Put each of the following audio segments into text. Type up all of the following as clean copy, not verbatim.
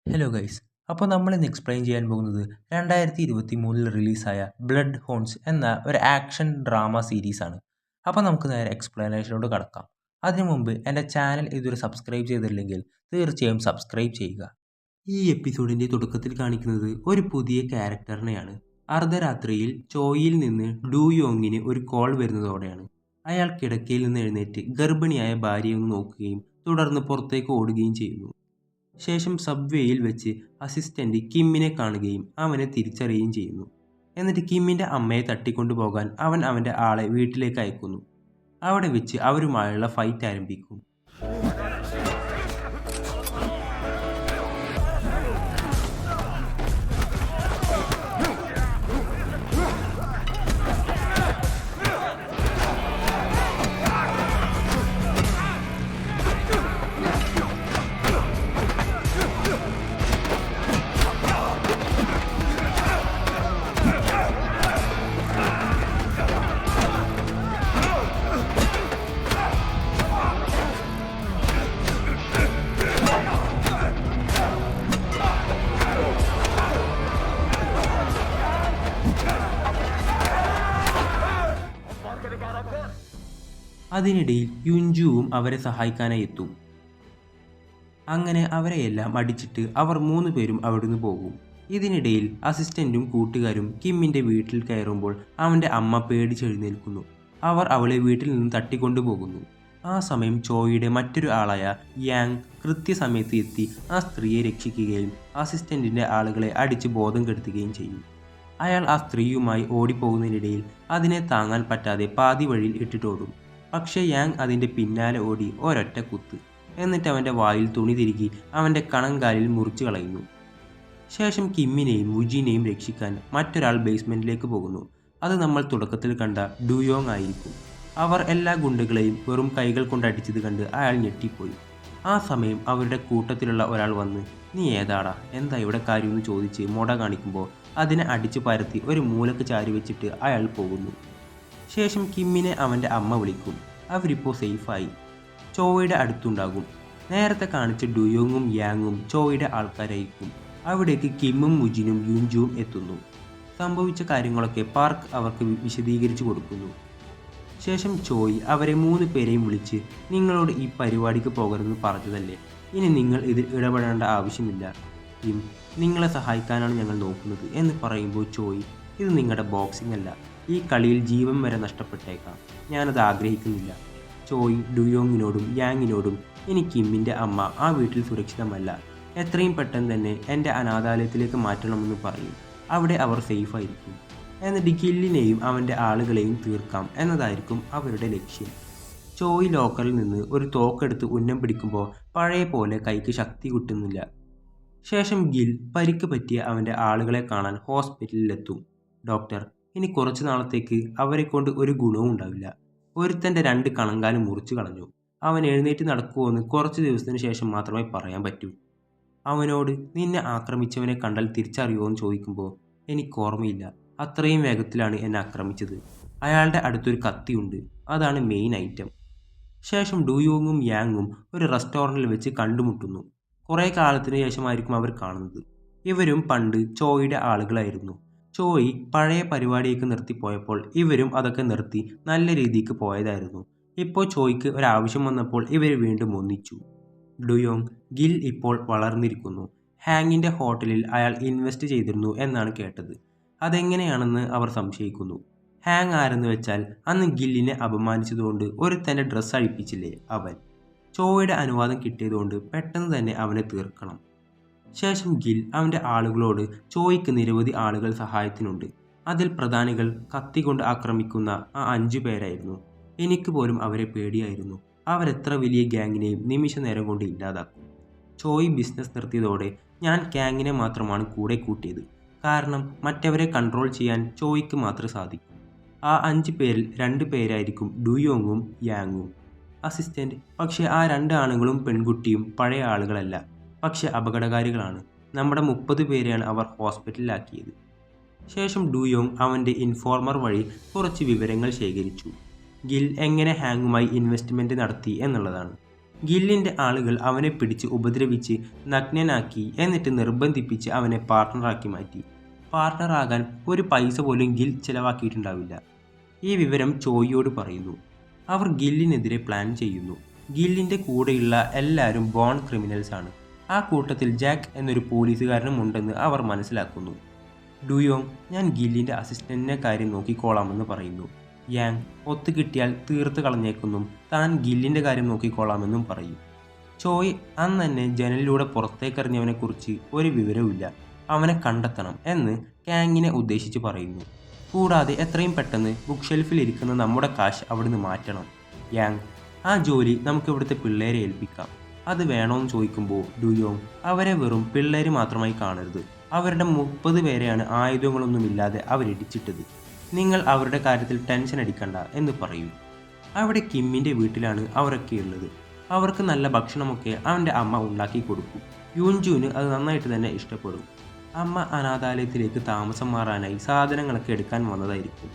Hello guys. അപ്പോൾ നമ്മളിന്ന് explain ചെയ്യാൻ പോകുന്നത് 2023 റിലീസായ ബ്ലഡ് ഹോൺസ് എന്ന ഒരു ആക്ഷൻ ഡ്രാമ സീരീസാണ്. അപ്പോൾ നമുക്ക് നേരെ എക്സ്പ്ലനേഷനോട് കടക്കാം. അതിനു മുമ്പ് എൻ്റെ ചാനൽ ഇതുവരെ സബ്സ്ക്രൈബ് ചെയ്തിട്ടില്ലെങ്കിൽ തീർച്ചയായും സബ്സ്ക്രൈബ് ചെയ്യുക. ഈ എപ്പിസോഡിൻ്റെ തുടക്കത്തിൽ കാണിക്കുന്നത് ഒരു പുതിയ ക്യാരക്ടറിനെയാണ്. അർദ്ധരാത്രിയിൽ ചോയിൽ നിന്ന് ഡു യോങ്ങിന് ഒരു കോൾ വരുന്നതോടെയാണ്. അയാൾ കിടക്കയിൽ നിന്ന് എഴുന്നേറ്റ് ഗർഭിണിയായ ഭാര്യയെ ഒന്ന് നോക്കുകയും തുടർന്ന് പുറത്തേക്ക് ഓടുകയും ചെയ്യുന്നു. ശേഷം സബ്വേയിൽ വെച്ച് അസിസ്റ്റന്റ് കിമ്മിനെ കാണുകയും അവനെ തിരിച്ചറിയുകയും ചെയ്യുന്നു. എന്നിട്ട് കിമ്മിന്റെ അമ്മയെ തട്ടിക്കൊണ്ടുപോകാൻ അവൻ അവന്റെ ആളെ വീട്ടിലേക്ക് അയക്കുന്നു. അവിടെ വെച്ച് അവരുമായുള്ള ഫൈറ്റ് ആരംഭിക്കും. അതിനിടയിൽ യുൻജുവും അവരെ സഹായിക്കാനായി എത്തും. അങ്ങനെ അവരെയെല്ലാം അടിച്ചിട്ട് അവർ 3 പേരും അവിടുന്ന് പോകും. ഇതിനിടയിൽ അസിസ്റ്റന്റും കൂട്ടുകാരും കിമ്മിന്റെ വീട്ടിൽ കയറുമ്പോൾ അവന്റെ അമ്മ പേടിച്ചെഴുന്നേൽക്കുന്നു. അവർ അവളെ വീട്ടിൽ നിന്ന് തട്ടിക്കൊണ്ടുപോകുന്നു. ആ സമയം ചോയുടെ മറ്റൊരു ആളായ യാങ് കൃത്യസമയത്ത് എത്തി ആ സ്ത്രീയെ രക്ഷിക്കുകയും അസിസ്റ്റന്റിന്റെ ആളുകളെ അടിച്ച് ബോധം കെടുത്തുകയും ചെയ്യും. അയാൾ ആ സ്ത്രീയുമായി ഓടിപ്പോകുന്നതിനിടയിൽ അതിനെ താങ്ങാൻ പറ്റാതെ പാതി വഴിയിൽ ഇട്ടിട്ടോടും. പക്ഷേ യാങ് അതിൻ്റെ പിന്നാലെ ഓടി ഒരൊറ്റ കുത്ത്. എന്നിട്ട് അവൻ്റെ വായിൽ തുണി തിരുകി അവൻ്റെ കണങ്കാലിൽ മുറിച്ചു കളയുന്നു. ശേഷം കിമ്മിനെയും വുജിനെയും രക്ഷിക്കാൻ മറ്റൊരാൾ ബേസ്മെൻറ്റിലേക്ക് പോകുന്നു. അത് നമ്മൾ തുടക്കത്തിൽ കണ്ട ഡുയോങ് ആയിരിക്കും. അവർ എല്ലാ ഗുണ്ടകളെയും വെറും കൈകൾ കൊണ്ടടിച്ചത് കണ്ട് അയാൾ ഞെട്ടിപ്പോയി. ആ സമയം അവരുടെ കൂട്ടത്തിലുള്ള ഒരാൾ വന്ന് "നീ ഏതാടാ, എന്താ ഇവിടെ കാര്യമെന്ന്" ചോദിച്ച് മൊട കാണിക്കുമ്പോൾ അതിനെ അടിച്ചു പരത്തി ഒരു മൂലക്ക് ചാരി വെച്ചിട്ട് അയാൾ പോകുന്നു. ശേഷം കിമ്മിനെ അവൻ്റെ അമ്മ വിളിക്കും. അവരിപ്പോൾ സേഫായി ചോയുടെ അടുത്തുണ്ടാകും. നേരത്തെ കാണിച്ച ഡുയോങ്ങും യാങ്ങും ചോയുടെ ആൾക്കാരായിരിക്കും. അവിടേക്ക് കിമ്മും മുജിനും യുൻജുവും എത്തുന്നു. സംഭവിച്ച കാര്യങ്ങളൊക്കെ പാർക്ക് അവർക്ക് വിശദീകരിച്ചു കൊടുക്കുന്നു. ശേഷം ചോയ് അവരെ 3 പേരെയും വിളിച്ച് "നിങ്ങളോട് ഈ പരിപാടിക്ക് പോകരുതെന്ന് പറഞ്ഞതല്ലേ, ഇനി നിങ്ങൾ ഇതിൽ ഇടപെടേണ്ട ആവശ്യമില്ല. കിം, നിങ്ങളെ സഹായിക്കാനാണ് ഞങ്ങൾ നോക്കുന്നത്" എന്ന് പറയുമ്പോൾ ചോയ് "ഇത് നിങ്ങളുടെ ബോക്സിംഗ് അല്ല, ഈ കളിയിൽ ജീവൻ വരെ നഷ്ടപ്പെട്ടേക്കാം, ഞാനത് ആഗ്രഹിക്കുന്നില്ല." ചോയ് ഡുയോങ്ങിനോടും യാങ്ങിനോടും "ഇനി കിമ്മിൻ്റെ അമ്മ ആ വീട്ടിൽ സുരക്ഷിതമല്ല, എത്രയും പെട്ടെന്ന് തന്നെ എൻ്റെ അനാഥാലയത്തിലേക്ക് മാറ്റണമെന്ന് പറയും. അവിടെ അവർ സേഫായിരിക്കും. എന്നിട്ട് ഗില്ലിനെയും അവൻ്റെ ആളുകളെയും തീർക്കാം എന്നതായിരിക്കും അവരുടെ ലക്ഷ്യം." ചോയ് ലോക്കറിൽ നിന്ന് ഒരു തോക്കെടുത്ത് ഉന്നം പിടിക്കുമ്പോൾ പഴയ പോലെ കൈക്ക് ശക്തി കിട്ടുന്നില്ല. ശേഷം ഗിൽ പരിക്ക് പറ്റിയ അവൻ്റെ ആളുകളെ കാണാൻ ഹോസ്പിറ്റലിലെത്തും. ഡോക്ടർ, ഇനി കുറച്ചു നാളത്തേക്ക് അവരെ കൊണ്ട് ഒരു ഗുണവും ഉണ്ടാവില്ല. ഒരുത്തൻ്റെ 2 കണങ്കാലും മുറിച്ചു കളഞ്ഞു. അവൻ എഴുന്നേറ്റ് നടക്കുമോയെന്ന് കുറച്ച് ദിവസത്തിന് ശേഷം മാത്രമേ പറയാൻ പറ്റൂ. അവനോട് "നിന്നെ ആക്രമിച്ചവനെ കണ്ടാൽ തിരിച്ചറിയുമോ" എന്ന് ചോദിക്കുമ്പോൾ "എനിക്ക് ഓർമ്മയില്ല, അത്രയും വേഗത്തിലാണ് എന്നെ ആക്രമിച്ചത്. അയാളുടെ അടുത്തൊരു കത്തിയുണ്ട്, അതാണ് മെയിൻ ഐറ്റം." ശേഷം ഡുയോങ്ങും യാങ്ങും ഒരു റെസ്റ്റോറൻറ്റിൽ വെച്ച് കണ്ടുമുട്ടുന്നു. കുറേ കാലത്തിന് ശേഷമായിരിക്കും അവർ കാണുന്നത്. ഇവരും പണ്ട് ചോയുടെ ആളുകളായിരുന്നു. ചോയ് പഴയ പരിപാടിയൊക്കെ നിർത്തിപ്പോയപ്പോൾ ഇവരും അതൊക്കെ നിർത്തി നല്ല രീതിക്ക് പോയതായിരുന്നു. ഇപ്പോൾ ചോയ്ക്ക് ഒരാവശ്യം വന്നപ്പോൾ ഇവർ വീണ്ടും ഒന്നിച്ചു. ഡുയോങ്, ഗിൽ ഇപ്പോൾ വളർന്നിരിക്കുന്നു. ഹാങ്ങിൻ്റെ ഹോട്ടലിൽ അയാൾ ഇൻവെസ്റ്റ് ചെയ്തിരുന്നു എന്നാണ് കേട്ടത്. അതെങ്ങനെയാണെന്ന് അവർ സംശയിക്കുന്നു. ഹാങ് ആരെന്ന് വെച്ചാൽ അന്ന് ഗില്ലിനെ അപമാനിച്ചതുകൊണ്ട് ഒരുത്തൻ്റെ ഡ്രസ്സ് അഴിപ്പിച്ചില്ലേ അവൻ. ചോയുടെ അനുവാദം കിട്ടിയതുകൊണ്ട് പെട്ടെന്ന് തന്നെ അവനെ തീർക്കണം. ശേഷം ഗിൽ അവൻ്റെ ആളുകളോട് ചോയ്ക്ക് നിരവധി ആളുകൾ സഹായത്തിനുണ്ട്. അതിൽ പ്രധാനികൾ കത്തികൊണ്ട് ആക്രമിക്കുന്ന ആ 5 പേരായിരുന്നു. എനിക്ക് പോലും അവരെ പേടിയായിരുന്നു. അവരെത്ര വലിയ ഗ്യാങ്ങിനെയും നിമിഷ നേരം കൊണ്ട് ഇല്ലാതാക്കും. ചോയ് ബിസിനസ് നിർത്തിയതോടെ ഞാൻ ഗ്യാങ്ങിനെ മാത്രമാണ് കൂടെ കൂട്ടിയത്. കാരണം മറ്റവരെ കൺട്രോൾ ചെയ്യാൻ ചോയ്ക്ക് മാത്രമേ സാധിക്കൂ. ആ 5 പേരിൽ 2 പേരായിരിക്കും ഡുയോങ്ങും യാങ്ങും. അസിസ്റ്റന്റ്. പക്ഷേ ആ 2 ആണുങ്ങളും പെൺകുട്ടിയും പഴയ ആളുകളല്ല, പക്ഷെ അപകടകാരികളാണ്. നമ്മുടെ 30 പേരെയാണ് അവർ ഹോസ്പിറ്റലിലാക്കിയത്. ശേഷം ഡുയോങ് അവൻ്റെ ഇൻഫോർമർ വഴി കുറച്ച് വിവരങ്ങൾ ശേഖരിച്ചു. ഗിൽ എങ്ങനെ ഹാങ്ങുമായി ഇൻവെസ്റ്റ്മെൻറ്റ് നടത്തി എന്നുള്ളതാണ്. ഗില്ലിൻ്റെ ആളുകൾ അവനെ പിടിച്ച് ഉപദ്രവിച്ച് നഗ്നനാക്കി എന്നിട്ട് നിർബന്ധിപ്പിച്ച് അവനെ പാർട്ട്ണറാക്കി മാറ്റി. പാർട്ട്ണറാകാൻ ഒരു പൈസ പോലും ഗിൽ ചിലവാക്കിയിട്ടുണ്ടാവില്ല. ഈ വിവരം ചോയിയോട് പറയുന്നു. അവർ ഗില്ലിനെതിരെ പ്ലാൻ ചെയ്യുന്നു. ഗില്ലിൻ്റെ കൂടെയുള്ള എല്ലാവരും ബോൺ ക്രിമിനൽസ് ആണ്. ആ കൂട്ടത്തിൽ ജാക്ക് എന്നൊരു പോലീസുകാരനും ഉണ്ടെന്ന് അവർ മനസ്സിലാക്കുന്നു. ഡുയോങ് ഞാൻ ഗില്ലിൻ്റെ അസിസ്റ്റന്റിനെ കാര്യം നോക്കിക്കോളാമെന്ന് പറയുന്നു. യാങ് ഒത്തുകിട്ടിയാൽ തീർത്ത് കളഞ്ഞേക്കെന്നും താൻ ഗില്ലിൻ്റെ കാര്യം നോക്കിക്കോളാമെന്നും പറയും. ചോയ് അന്ന് തന്നെ ജനലിലൂടെ പുറത്തേക്കെറിഞ്ഞവനെക്കുറിച്ച് ഒരു വിവരവുമില്ല, അവനെ കണ്ടെത്തണം എന്ന് കാങ്ങിനെ ഉദ്ദേശിച്ച് പറയുന്നു. കൂടാതെ എത്രയും പെട്ടെന്ന് ബുക്ക് ഷെൽഫിൽ ഇരിക്കുന്ന നമ്മുടെ കാശ് അവിടുന്ന് മാറ്റണം. യാങ് ആ ജോലി നമുക്ക് ഇവിടുത്തെ പിള്ളേരെ ഏൽപ്പിക്കാം. അത് വേണോന്ന് ചോദിക്കുമ്പോൾ ഡുയോങ് അവരെ വെറും പിള്ളേർ മാത്രമായി കാണരുത്, അവരുടെ 30 പേരെയാണ് ആയുധങ്ങളൊന്നുമില്ലാതെ അവരിടിച്ചിട്ടത്. നിങ്ങൾ അവരുടെ കാര്യത്തിൽ ടെൻഷൻ അടിക്കണ്ട എന്ന് പറയും. അവിടെ കിമ്മിൻ്റെ വീട്ടിലാണ് അവരൊക്കെയുള്ളത്. അവർക്ക് നല്ല ഭക്ഷണമൊക്കെ അവൻ്റെ അമ്മ ഉണ്ടാക്കി കൊടുക്കും. യൂൻജുവിന് അത് നന്നായിട്ട് തന്നെ ഇഷ്ടപ്പെടും. അമ്മ അനാഥാലയത്തിലേക്ക് താമസം മാറാനായി സാധനങ്ങളൊക്കെ എടുക്കാൻ വന്നതായിരിക്കും.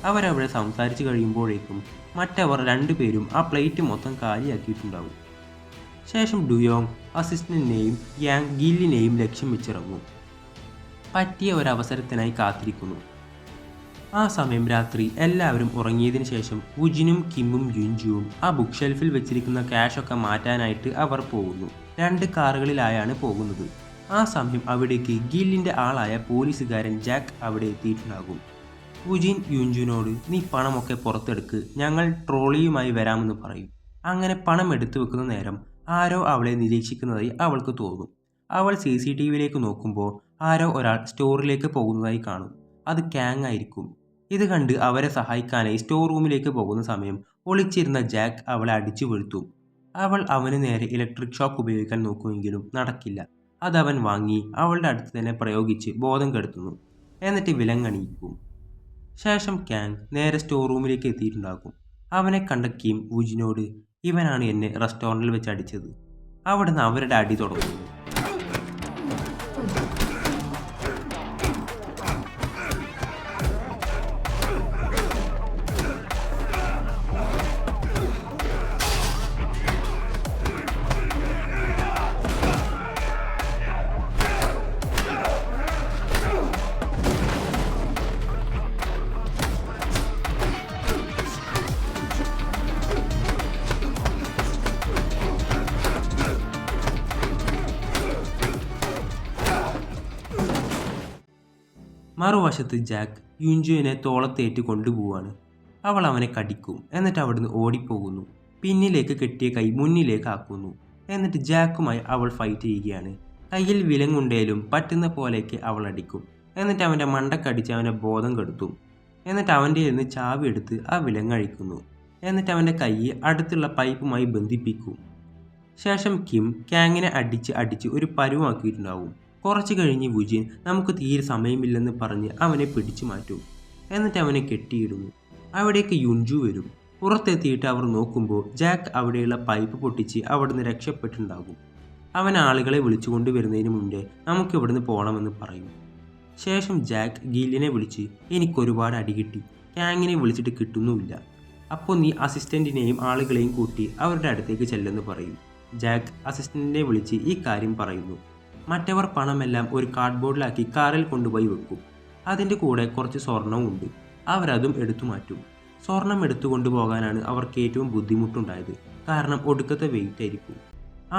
അവരവിടെ സംസാരിച്ച് കഴിയുമ്പോഴേക്കും മറ്റവർ 2 പേരും ആ പ്ലേറ്റ് മൊത്തം കാലിയാക്കിയിട്ടുണ്ടാവും. ശേഷം ഡുയോങ് അസിസ്റ്റന്റിനെയും യാങ് ഗില്ലിനെയും ലക്ഷ്യം വെച്ചിറങ്ങും. പറ്റിയ ഒരവസരത്തിനായി കാത്തിരിക്കുന്നു. ആ സമയം രാത്രി എല്ലാവരും ഉറങ്ങിയതിനു ശേഷം വുജിനും കിമ്മും യുൻജുവും ആ ബുക്ക് ഷെൽഫിൽ വെച്ചിരിക്കുന്ന ക്യാഷൊക്കെ മാറ്റാനായിട്ട് അവർ പോകുന്നു. 2 കാറുകളിലായാണ് പോകുന്നത്. ആ സമയം അവിടേക്ക് ഗില്ലിൻ്റെ ആളായ പോലീസുകാരൻ ജാക്ക് അവിടെ എത്തിയിട്ടുണ്ടാകും. വുജിൻ യുൻജുവിനോട് നീ പണമൊക്കെ പുറത്തെടുക്ക്, ഞങ്ങൾ ട്രോളിയുമായി വരാമെന്ന് പറയും. അങ്ങനെ പണം എടുത്തു വെക്കുന്ന നേരം ആരോ അവളെ നിരീക്ഷിക്കുന്നതായി അവൾക്ക് തോന്നും. അവൾ CCTVയിലേക്ക് നോക്കുമ്പോൾ ആരോ ഒരാൾ സ്റ്റോറിലേക്ക് പോകുന്നതായി കാണും. അത് കാങ് ആയിരിക്കും. ഇത് കണ്ട് അവരെ സഹായിക്കാനായി സ്റ്റോർ റൂമിലേക്ക് പോകുന്ന സമയം ഒളിച്ചിരുന്ന ജാക്ക് അവളെ അടിച്ചു വീഴ്ത്തും. അവൾ അവന് നേരെ ഇലക്ട്രിക് ഷോക്ക് ഉപയോഗിക്കാൻ നോക്കുമെങ്കിലും നടക്കില്ല. അതവൻ വാങ്ങി അവളുടെ അടുത്ത് തന്നെ പ്രയോഗിച്ച് ബോധം കെടുത്തുന്നു. എന്നിട്ട് വിലങ്ങണിയിക്കും. ശേഷം കാങ് നേരെ സ്റ്റോർ റൂമിലേക്ക് എത്തിയിട്ടുണ്ടാകും. അവനെ കണ്ട കിം വുജിനോട് ഇവനാണ് എന്നെ റെസ്റ്റോറൻറ്റിൽ വെച്ച് അടിച്ചത്. അവിടുന്ന് അവരുടെ അടി തുടങ്ങുന്നു. മറുവശത്ത് ജാക്ക് യുൻജുവിനെ തോളത്തേറ്റ് കൊണ്ടുപോവാണ്. അവൾ അവനെ കടിക്കും. എന്നിട്ട് അവിടുന്ന് ഓടിപ്പോകുന്നു. പിന്നിലേക്ക് കെട്ടിയ കൈ മുന്നിലേക്ക് ആക്കുന്നു. എന്നിട്ട് ജാക്കുമായി അവൾ ഫൈറ്റ് ചെയ്യുകയാണ്. കയ്യിൽ വിലങ്ങുണ്ടേലും പറ്റുന്ന പോലെയൊക്കെ അവൾ അടിക്കും. എന്നിട്ട് അവൻ്റെ മണ്ടക്കടിച്ച് അവനെ ബോധം കെടുത്തും. എന്നിട്ട് അവൻ്റെ ഇരുന്ന് ചാവി എടുത്ത് ആ വിലങ്ങഴിക്കുന്നു. എന്നിട്ട് അവൻ്റെ കൈ അടുത്തുള്ള പൈപ്പുമായി ബന്ധിപ്പിക്കും. ശേഷം കിം കാങ്ങിനെ അടിച്ച് ഒരു പരുവാക്കിയിട്ടുണ്ടാവും. കുറച്ച് കഴിഞ്ഞ് വുജിൻ നമുക്ക് തീരെ സമയമില്ലെന്ന് പറഞ്ഞ് അവനെ പിടിച്ചു മാറ്റും. എന്നിട്ട് അവനെ കെട്ടിയിടുന്നു. അവിടേക്ക് യുൻജു വരും. പുറത്തെത്തിയിട്ട് അവർ നോക്കുമ്പോൾ ജാക്ക് അവിടെയുള്ള പൈപ്പ് പൊട്ടിച്ച് അവിടുന്ന് രക്ഷപ്പെട്ടിട്ടുണ്ടാകും. അവൻ ആളുകളെ വിളിച്ചുകൊണ്ട് വരുന്നതിന് മുന്നേ നമുക്ക് ഇവിടുന്ന് പോകണമെന്ന് പറയും. ശേഷം ജാക്ക് ഗില്ലിനെ വിളിച്ച് എനിക്കൊരുപാട് അടി കിട്ടി, കാങ്ങിനെ വിളിച്ചിട്ട് കിട്ടുന്നുമില്ല, അപ്പോൾ നീ അസിസ്റ്റൻറ്റിനെയും ആളുകളെയും കൂട്ടി അവരുടെ അടുത്തേക്ക് ചെല്ലെന്ന് പറയും. ജാക്ക് അസിസ്റ്റൻറ്റിനെ വിളിച്ച് ഈ കാര്യം പറയുന്നു. മറ്റവർ പണമെല്ലാം ഒരു കാർഡ്ബോർഡിലാക്കി കാറിൽ കൊണ്ടുപോയി വെക്കും. അതിൻ്റെ കൂടെ കുറച്ച് സ്വർണവും ഉണ്ട്. അവരതും എടുത്തു മാറ്റും. സ്വർണം എടുത്തു കൊണ്ടുപോകാനാണ് അവർക്ക് ഏറ്റവും ബുദ്ധിമുട്ടുണ്ടായത്, കാരണം ഒടുക്കത്തെ വെയിറ്റ് ആയിരിക്കും.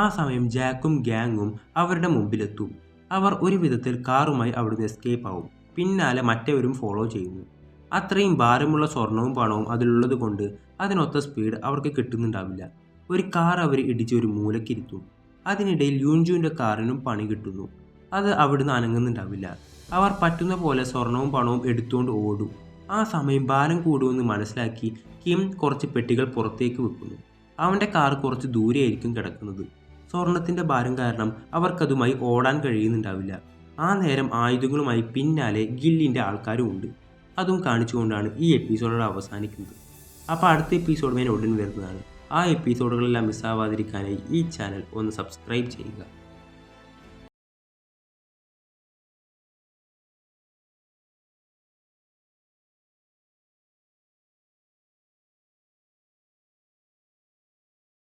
ആ സമയം ജാക്കും ഗ്യാങ്ങും അവരുടെ മുമ്പിലെത്തും. അവർ ഒരു വിധത്തിൽ കാറുമായി അവിടുന്ന് എസ്കേപ്പ് ആവും. പിന്നാലെ മറ്റവരും ഫോളോ ചെയ്യുന്നു. അത്രയും ഭാരമുള്ള സ്വർണവും പണവും അതിലുള്ളത് കൊണ്ട് അതിനൊത്ത സ്പീഡ് അവർക്ക് കിട്ടുന്നുണ്ടാവില്ല. ഒരു കാർ അവർ ഇടിച്ച് ഒരു മൂലക്കിരുത്തും. അതിനിടയിൽ യുൻജുവിൻ്റെ കാറിനും പണി കിട്ടുന്നു. അത് അവിടുന്ന് അനങ്ങുന്നുണ്ടാവില്ല. അവർ പറ്റുന്ന പോലെ സ്വർണവും പണവും എടുത്തുകൊണ്ട് ഓടും. ആ സമയം ഭാരം കൂടുമെന്ന് മനസ്സിലാക്കി കിം കുറച്ച് പെട്ടികൾ പുറത്തേക്ക് വെക്കുന്നു. അവൻ്റെ കാർ കുറച്ച് ദൂരെയായിരിക്കും കിടക്കുന്നത്. സ്വർണത്തിൻ്റെ ഭാരം കാരണം അവർക്കതുമായി ഓടാൻ കഴിയുന്നുണ്ടാവില്ല. ആ നേരം ആയുധങ്ങളുമായി പിന്നാലെ ഗില്ലിൻ്റെ ആൾക്കാരും ഉണ്ട്. അതും കാണിച്ചുകൊണ്ടാണ് ഈ എപ്പിസോഡോട് അവസാനിക്കുന്നത്. അപ്പോൾ അടുത്ത എപ്പിസോഡ് ഉടൻ വരുന്നതാണ്. ആ എപ്പിസോഡുകളെല്ലാം മിസ്സാവാതിരിക്കാനായി ഈ ചാനൽ ഒന്ന് സബ്സ്ക്രൈബ് ചെയ്യുക.